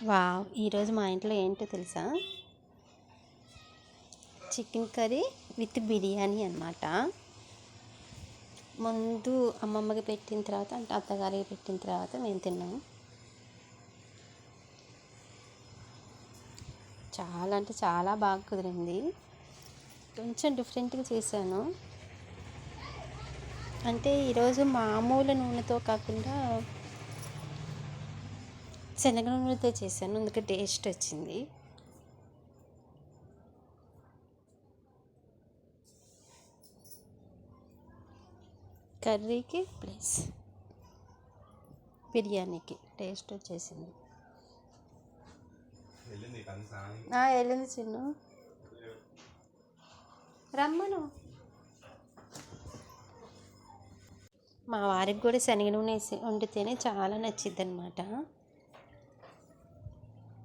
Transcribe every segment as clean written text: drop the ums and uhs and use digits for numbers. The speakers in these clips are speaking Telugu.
వావ్! ఈరోజు మా ఇంట్లో ఏంటో తెలుసా? చికెన్ కర్రీ విత్ బిర్యానీ అనమాట. ముందు అమ్మమ్మకి పెట్టిన తర్వాత అంటే అత్తగారికి పెట్టిన తర్వాత మేము తిన్నాము. చాలా అంటే చాలా బాగా కుదిరింది. కొంచెం డిఫరెంట్గా చేశాను. అంటే ఈరోజు మామూలు నూనెతో కాకుండా శనగ నూనెతో చేశాను, అందుకే టేస్ట్ వచ్చింది. కర్రీకి ప్లస్ బిర్యానీకి టేస్ట్ వచ్చేసింది. వెళ్ళింది చిన్ను, రమ్మను. మా వారికి కూడా శనగ నూనె వేసి వండితేనే చాలా నచ్చిద్ది అనమాట.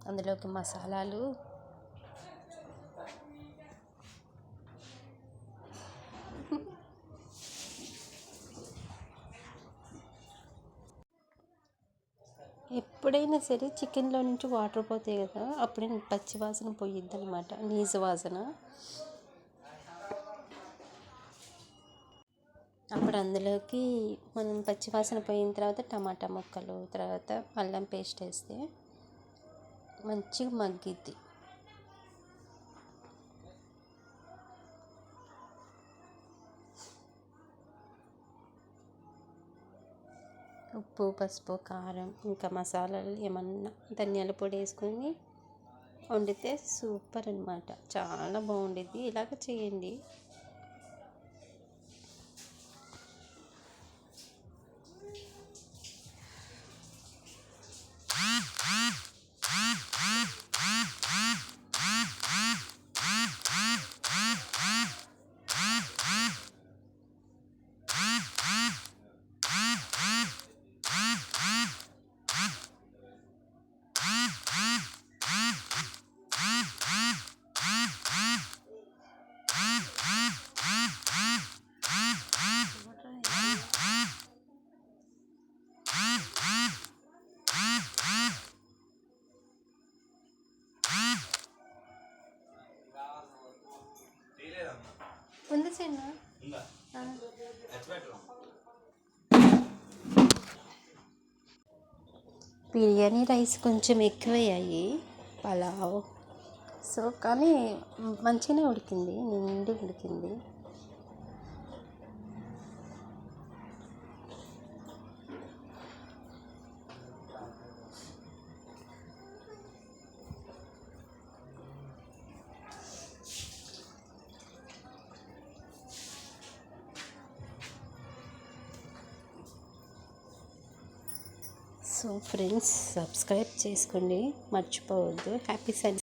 అందులోకి మసాలాలు ఎప్పుడైనా సరే చికెన్లో నుంచి వాటర్ పోతాయి కదా, అప్పుడే పచ్చి వాసన పోయిద్ది అనమాట, నీజు వాసన. అప్పుడు అందులోకి మనం పచ్చి వాసన పోయిన తర్వాత టమాటా ముక్కలు, తర్వాత అల్లం పేస్ట్ వేస్తే మంచిగా మగ్గిద్ది. ఉప్పు, పసుపు, కారం, ఇంకా మసాలాలు ఏమన్నా ధనియాల పొడి వేసుకొని వండితే సూపర్ అనమాట, చాలా బాగుండిద్ది. ఇలాగ చేయండి. ఉంది చిన్న. బిర్యానీ రైస్ కొంచెం ఎక్కువయ్యాయి, పలావ్. సో కానీ మంచిగానే ఉడికింది, నిండి ఉడికింది. సో ఫ్రెండ్స్, సబ్స్క్రైబ్ చేసుకోండి, మర్చిపోవద్దు. Happy Sunday.